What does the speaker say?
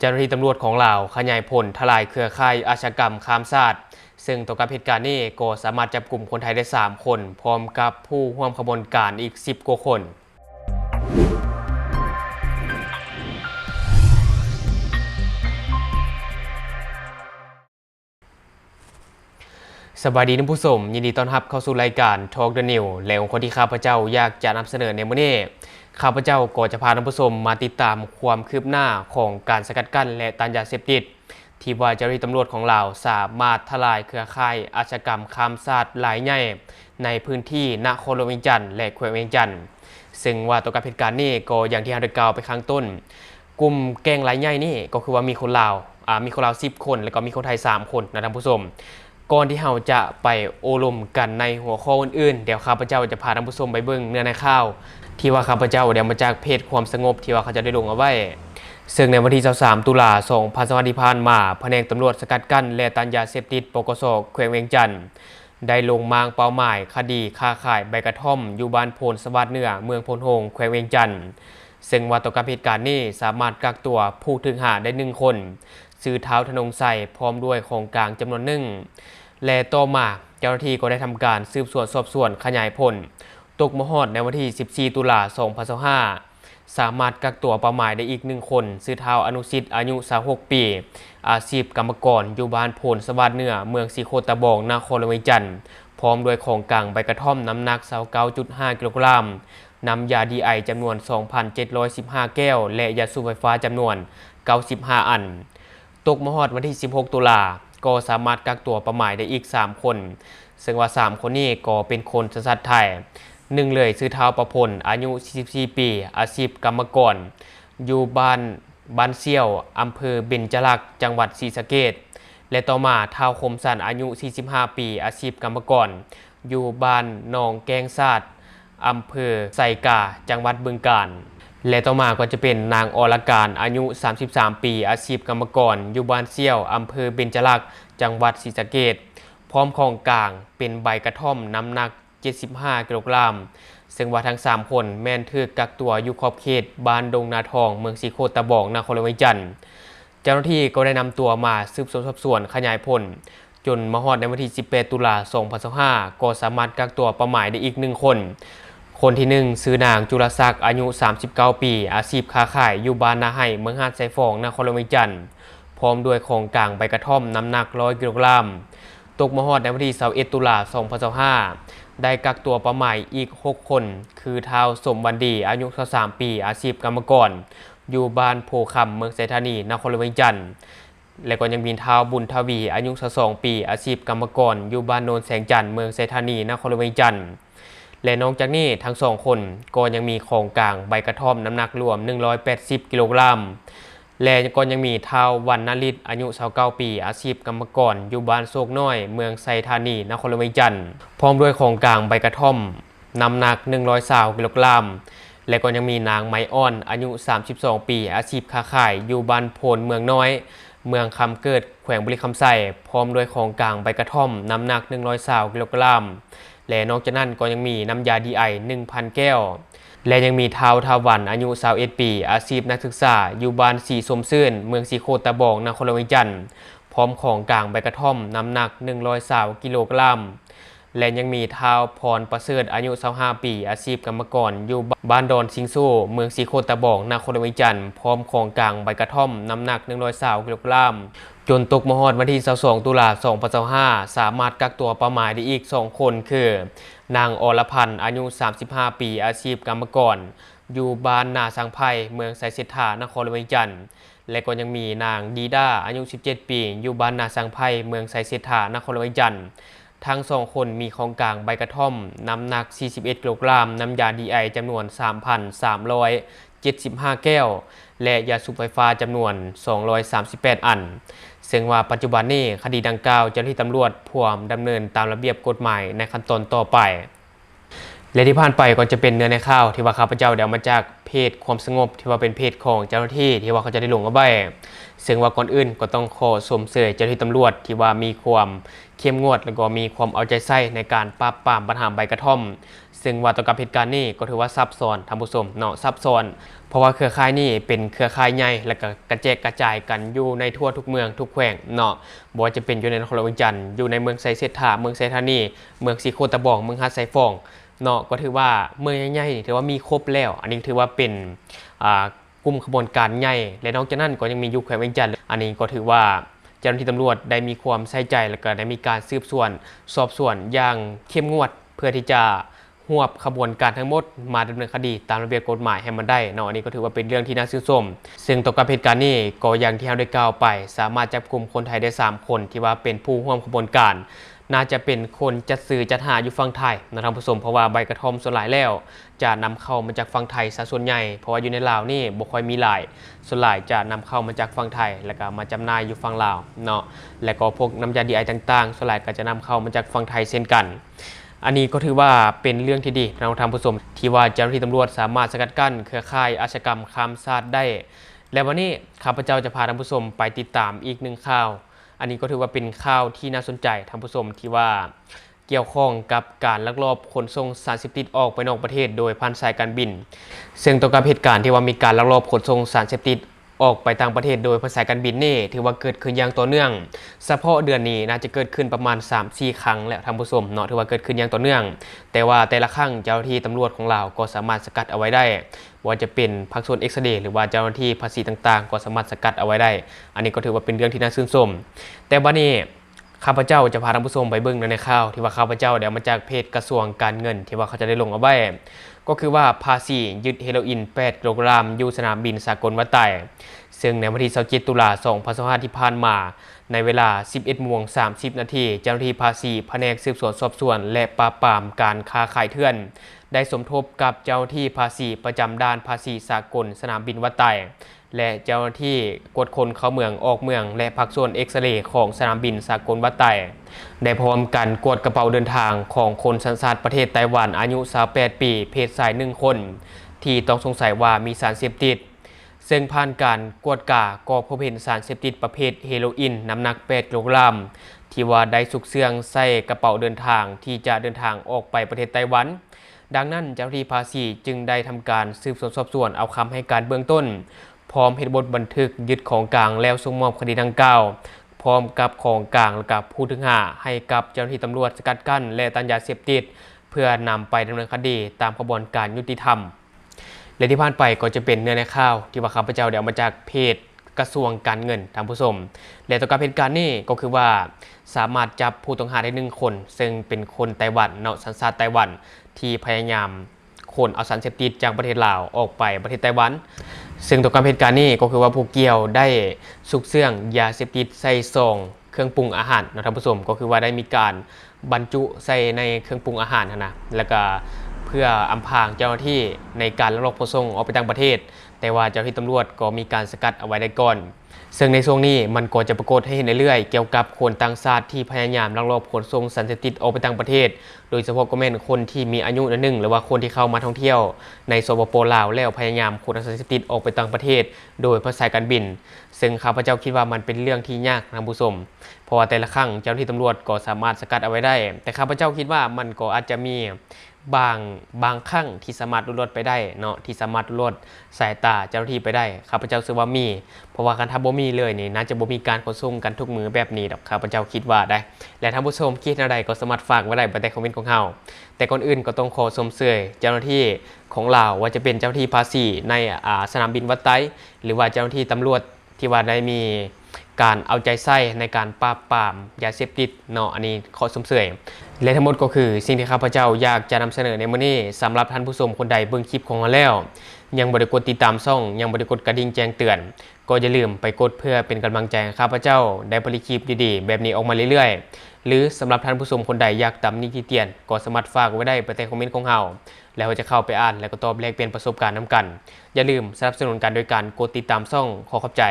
เจ้าหน้าที่ตำรวจของลาวขยายผลทลายเครือข่ายอาชญากรรมข้ามชาติซึ่งต่อกับเหตุการณ์นี้ก็สามารถจับกลุ่มคนไทยได้3คนพร้อมกับผู้ร่วมขบวนการอีก10กว่าคนสวัสดีท่านผู้ชมยินดีต้อนรับเข้าสู่รายการ Talk the New และองค์ที่ข้าพเจ้าอยากจะนำเสนอในมื้อนี้ข้าพเจ้าก็จะพาท่านผู้ชมมาติดตามความคืบหน้าของการสกัดกั้นและต้านยาเสพติดที่ว่าเจ้าหน้าที่ตำรวจของเราสามารถทลายเครือข่ายอาชญากรรมข้ามชาติหลายใหญ่ในพื้นที่นครหลวงเวียงจันทร์และแขวงเวียงจันทร์ซึ่งว่าต่อกับเหตุการณ์นี้ก็อย่างที่เราได้กล่าวไปข้างต้นกลุ่มแก๊งรายใหญ่นี่ก็คือว่ามีคนลาว10 คนแล้วก็มีคนไทย3 คนนะท่านผู้ชมก่อนที่เราจะไปโอลมกันในหัวข้ออื่นๆเดี๋ยวข้าพเจ้าจะพาท่านผู้ชมไปเบิ่งเนื้อในข่าวที่ว่าข้าพเจ้าเดี๋ยวมาจากเพจความสงบที่ว่าเขาจะได้ลงเอาไว้ซึ่งในวันที่23ตุลาคม2020ที่ผ่านมาแผนกตำรวจสกัดกั้นและต้านยาเสพติดปกส.แขวงเวียงจันทร์ได้ลงมางเป้าหมายคดีค้าขายใบกระท่อมอยู่บ้านโพนสวัสดิ์เหนือเมืองโพนโฮงแขวงเวียงจันทร์ซึ่งว่าต่อกับเหตุการณ์นี้สามารถกักตัวผู้ถูกหาได้1 คนซื้อเท้าธนงใส่พร้อมด้วยของกลางจำนวนหนึ่งและต่อมาเจ้าหน้าที่ก็ได้ทำการสืบสวนสอบสวนขยายผลตกมหอดในวันที่14ตุลาคม2025สามารถกักตัวเป้าหมายได้อีก1 คนซื้อเท้าอนุสิทธิ์อายุ26 ปีอาชีพกรรมกรอยู่บ้านโพนสวัสดิ์เหนือเมืองสีโคตะบองนครหลวงเวียงจันทร์พร้อมด้วยของกลางใบกระท่อมน้ำหนัก 29.5 กิโลกรัมน้ำยาดีไอจำนวน 2,715 แก้วและยาสูบไฟฟ้าจำนวน95 อันตกมหอดวันที่16ตุลาก็สามารถกักตัวเป้าหมายได้อีก3 คนซึ่งว่า3 คนนี้ก็เป็นคนสัญชาติไทย1เลยซื้อเท้าประพลอายุ44 ปีอาชีพกรรมกรอยู่บ้านเซี่ยวอำเภอเบญจลักษณ์จังหวัดศรีสะเกษและต่อมาเท้าคมสันอายุ45 ปีอาชีพกรรมกรอยู่บ้านหนองแกงซาดอำเภอไซกาจังหวัดบึงกาฬและต่อมาก็จะเป็นนางอรการอายุ33 ปีอาชีพกรรมกรอยู่บ้านเซี่ยวอำเภอเบญจลักษณ์จังหวัดศรีสะเกษพร้อมของกลางเป็นใบกระท่อมน้ำหนัก75 กิโลกรัมซึ่งว่าทั้ง3 คนแม่นถูกกักตัวอยู่ขอบเขตบ้านดงนาทองเมืองสีโคตะบองนครหลวงเวียงจันทร์เจ้าหน้าที่ก็ได้นำตัวมาสืบสวนสอบสวนขยายผลจนมาฮอดในวันที่18ตุลาคม2025ก็สามารถกักตัวเป้าหมายได้อีก1 คนที่1ซื้อนางจุลศักดิ์อายุ39 ปีอาชีพค้าขายอยู่บ้านนาไห้เมืองหาดไซฟองนครหลวงเวียงจันทร์พร้อมด้วยของกลางใบกระท่อมน้ำหนัก100 กิโลกรัมตกมหอดในวันที่21ตุลาคม2025ได้กักตัวเป้าหมายอีก6 คนคือท้าวสมวันดีอายุ23 ปีอาชีพกรรมกรอยู่บ้านโพคำเมืองไซธานีนครหลวงเวียงจันทร์และก็ยังมีท้าวบุญทวีอายุ22 ปีอาชีพกรรมกรอยู่บ้านโนนแสงจันทร์เมืองไซธานีนครหลวงเวียงจันทร์และนอกจากนี้ทั้ง2 คนก็ยังมีของกลางใบกระท่อมน้ำหนักรวม180 กิโลกรัมและก็ยังมีท้าววรรณฤทธิ์อายุ29 ปีอาชีพกรรมกรอยู่บ้านโศกน้อยเมืองไซธานีนครหลวงเวียงจันทร์พร้อมด้วยของกลางใบกระท่อมน้ำหนัก120 กิโลกรัมและก็ยังมีนางไม้อ่อนอายุ32 ปีอาชีพค้าขายอยู่บ้านโพนเมืองน้อยเมืองคำเกิดแขวงบุรีคำไซพร้อมด้วยของกลางใบกระท่อมน้ำหนัก120 กิโลกรัมและนอกจากนั้นก็ยังมีน้ำยาดีไอ 1,000 แก้วและยังมีท้าวทาวันอายุ21 ปีอาชีพนักศึกษาอยู่บ้านสีสมซื่นเมืองสีโคตะบองนครหลวงเวียงจันทร์พร้อมของกลางใบกระท่อมน้ำหนัก120 กิโลกรัมและยังมีท้าวพรประเสริฐอายุ25 ปีอาชีพกรรมกรอยู่บ้านดอนสิงสู้เมืองสีโคตะบองนครหลวงเวียงจันทร์พร้อมของกลางใบกระท่อมน้ำหนัก120 กิโลกรัมจนตกมหอดวันที่22ตุลาคม2025สามารถกักตัวเป้าหมายได้อีก2 คนคือนางอรพันธ์อายุ35 ปีอาชีพกรรมกรอยู่บ้านนาสังไพเมืองไซเซธานครหลวงเวียงจันทร์และก็ยังมีนางดีด้าอายุ17 ปีอยู่บ้านนาสังไพเมืองไซเซธานครหลวงเวียงจันทร์ทั้ง2 คนมีของกลางใบกระท่อมน้ำหนัก41 กิโลกรัมน้ำยาดีไอจำนวน 3,375 แก้วและยาสูบไฟฟ้าจำนวน238 อันซึ่งว่าปัจจุบันนี้คดีดังกล่าวเจ้าหน้าที่ตำรวจพร้อมดำเนินตามระเบียบกฎหมายในขั้นตอนต่อไป และที่ผ่านไปก็จะเป็นเนื้อในข่าวที่ว่าข้าพเจ้าได้เอามาจากเพจความสงบที่ว่าเป็นเพจของเจ้าหน้าที่ที่ว่าเขาจะได้ลงเอาไว้ซึ่งว่าก่อนอื่นก็ต้องขอชมเชยเจ้าหน้าที่ตำรวจที่ว่ามีความเข้มงวดแล้วก็มีความเอาใจใส่ในการปราบปรามปัญหาใบกระท่อมซึ่งว่าต่อกับเหตุการณ์นี้ก็ถือว่าซับซ้อนท่านผู้ชมเนาะซับซ้อนเพราะว่าเครือข่ายนี้เป็นเครือข่ายใหญ่และก็กระจายกระจายกันอยู่ในทั่วทุกเมืองทุกแขวงเนาะบ่ว่าจะเป็นอยู่ในนครหลวงเวียงจันทร์อยู่ในเมืองไซเซธาเมืองไซธานีเมืองสีโคตะบองเมืองฮัดไซฟองเนาะก็ถือว่าเมืองใหญ่ๆถือว่ามีครบแล้วอันนี้ถือว่าเป็นกลุ่มขบวนการใหญ่และนอกจากนั้นก็ยังมีอยู่แขวงเวียงจันทร์อันนี้ก็ถือว่าเจ้าหน้าที่ตำรวจได้มีความใส่ใจและก็ได้มีการสืบสวนสอบสวนอย่างเข้มงวดเพื่อที่จะรวบขบวนการทั้งหมดมาดำเนินคดีตามระเบียบกฎหมายให้มันได้เนาะอันนี้ก็ถือว่าเป็นเรื่องที่น่าชื่นชมซึ่งต่อกับเหตุการณ์นี้ก็อย่างที่เราได้กล่าวไปสามารถจับกลุ่มคนไทยได้3คนที่ว่าเป็นผู้ร่วมขบวนการน่าจะเป็นคนจัดซื้อจัดหาอยู่ฝั่งไทยนะท่านผู้ชมเพราะว่าใบกระท่อมส่วนหลายแล้วจะนำเข้ามาจากฝั่งไทยซะส่วนใหญ่เพราะว่าอยู่ในลาวนี่บ่ค่อยมีหลายส่วนหลายจะนำเข้ามาจากฝั่งไทยแล้วก็มาจำหน่ายอยู่ฝั่งลาวเนาะและก็พวกน้ำยาดีไอต่างๆส่วนหลายก็จะนำเข้ามาจากฝั่งไทยเช่นกันอันนี้ก็ถือว่าเป็นเรื่องที่ดีนะท่านผู้ชมที่ว่าเจ้าหน้าที่ตำรวจสามารถสกัดกั้นเครือข่ายอาชญากรรมข้ามชาติได้และวันนี้ข้าพเจ้าจะพาท่านผู้ชมไปติดตามอีกหนึ่งข่าวอันนี้ก็ถือว่าเป็นข่าวที่น่าสนใจท่านผู้ชมที่ว่าเกี่ยวข้องกับการลักลอบขนส่งสารเสพติดออกไปนอกประเทศโดยผ่านสายการบินซึ่งต่อกับเหตุการณ์ที่ว่ามีการลักลอบขนส่งสารเสพติดออกไปต่างประเทศโดยผ่านสายการบินนี่ถือว่าเกิดขึ้นอย่างต่อเนื่องเฉพาะเดือนนี้น่าจะเกิดขึ้นประมาณ 3-4 ครั้งแล้วท่านผู้ชมเนาะถือว่าเกิดขึ้นอย่างต่อเนื่องแต่ว่าแต่ละครั้งเจ้าหน้าที่ตำรวจของเราก็สามารถสกัดเอาไว้ได้ว่าจะเป็นภาคส่วนเอ็กซเรย์หรือว่าเจ้าหน้าที่ภาษีต่างๆก็สามารถสกัดเอาไว้ได้อันนี้ก็ถือว่าเป็นเรื่องที่น่าชื่นชมแต่บัดนี้ข้าพเจ้าจะพาท่านผู้ชมไปเบิ่งในข่าวที่ว่าข้าพเจ้าได้มาจากเพจกระทรวงการเงินที่ว่าเขาจะได้ลงเอาไว้ก็คือว่าภาษียึดเฮโรอีน8 กิโลกรัมอยู่สนามบินสากลวัดไต่ซึ่งในวันที่27 ตุลาคม 2025 ที่ผ่านมาในเวลา 11:30 นาทีเจ้าหน้าที่ภาษีแผนกสืบสวนสอบสวนและปราบปรามการค้าขายเถื่อนได้สมทบกับเจ้าหน้าที่ภาษีประจำด้านภาษีสากลสนามบินวัดไต่และเจ้าหน้าที่กวดคนเข้าเมืองออกเมืองและภาคส่วนเอ็กซเรย์ของสนามบินสากลวัดไต่ได้พร้อมกันกวดกระเป๋าเดินทางของคนสัญชาติประเทศไต้หวันอายุ28 ปีเพศชาย1 คนที่ต้องสงสัยว่ามีสารเสพติดซึ่งผ่านการกวดกาก็พบเห็นสารเสพติดประเภทเฮโรอีนน้ำหนัก8 กิโลกรัมที่ว่าได้ซุกเสื่องใส่กระเป๋าเดินทางที่จะเดินทางออกไปประเทศไต้หวันดังนั้นเจ้าหน้าที่ภาษีจึงได้ทำการสืบสวนสอบสวนเอาคำให้การเบื้องต้นพร้อมเฮ็ดบทบันทึกยึดของกลางแล้วส่งมอบคดีดังกล่าวพร้อมกับของกลางและกับผู้ถึงหาให้กับเจ้าหน้าที่ตำรวจสกัดกั้นและต้านยาเสพติดเพื่อนำไปดำเนินคดีตามกระบวนการยุติธรรมและที่ผ่านไปก็จะเป็นเนื้อในข่าวที่ว่าข้าพเจ้าได้เอามาจากเพจกระทรวงการเงินท่านผู้ชมและต่อกับเหตุการณ์นี้ก็คือว่าสามารถจับผู้ต้องหาได้1 คนซึ่งเป็นคนไต้หวันเนาะสัญชาติไต้หวันที่พยายามขนเอาสารเสพติดจากประเทศลาวออกไปประเทศไต้หวันซึ่งต่อกับเหตุการณ์นี้ก็คือว่าผู้เกี่ยวได้ซุกเสื่องยาเสพติดใส่ซองเครื่องปรุงอาหารนะท่านผู้ชมก็คือว่าได้มีการบรรจุใส่ในเครื่องปรุงอาหารนะแล้วก็เพื่ออำพรางเจ้าหน้าที่ในการลักลอบขนส่งออกไปต่างประเทศแต่ว่าเจ้าหน้าที่ตำรวจก็มีการสกัดเอาไว้ได้ก่อนซึ่งในช่วงนี้มันก็จะปรากฏให้เห็นเรื่อยๆเกี่ยวกับคนต่างชาติที่พยายามลักลอบขนส่งสารเสพติดออกไปต่างประเทศโดยเฉพาะก็แม่นคนที่มีอายุนิดนึงหรือว่าคนที่เข้ามาท่องเที่ยวในสปป.ลาวแล้วพยายามขนสารเสพติดออกไปต่างประเทศโดยสายการบินซึ่งข้าพเจ้าคิดว่ามันเป็นเรื่องที่ยากท่านผู้ชมเพราะว่าแต่ละครั้งเจ้าหน้าที่ตำรวจก็สามารถสกัดเอาไว้ได้แต่ข้าพเจ้าคิดว่ามันก็อาจจะมีบางครั้งที่สามารถลดไปได้เนาะที่สามารถลดสายตาเจ้าหน้าที่ไปได้ข้าพเจ้าเชื่อว่ามีเพราะว่าการทำบ่มีเลยนี่น่าจะบ่มีการขนส่งกันทุกมือแบบนี้ดอกข้าพเจ้าคิดว่าได้และท่านผู้ชมคิดอะไรก็สามารถฝากไว้ได้ใต้คอมเมนต์ของเราแต่ก่อนอื่นก็ต้องขอชมเชยเจ้าหน้าที่ของเราว่าจะเป็นเจ้าหน้าที่ภาษีในสนามบินวัดไต้หรือว่าเจ้าหน้าที่ตำรวจที่ว่าได้มีการเอาใจใส่ในการปราบปรามยาเสพติดเนาะอันนี้ขอชมเชยและทั้งหมดก็คือสิ่งที่ข้าพเจ้าอยากจะนำเสนอในมื้อนี้สำหรับท่านผู้ชมคนใดเบิ่งคลิปของเราแล้วยังบ่ได้กดติดตามช่องยังบ่ได้กดกระดิ่งแจ้งเตือนก็อย่าลืมไปกดเพื่อเป็นกำลังใจให้ข้าพเจ้าได้ผลิตคลิปดีๆแบบนี้ออกมาเรื่อยๆหรือสำหรับท่านผู้ชมคนใดอยากตำหนิติเตียนก็สามารถฝากไว้ได้ใต้คอมเมนต์ของเราแล้วเราจะเข้าไปอ่านแล้วก็ตอบแลกเปลี่ยนประสบการณ์นำกันอย่าลืมสนับสนุนกันโดยการกดติดตามช่องขอขอบใจ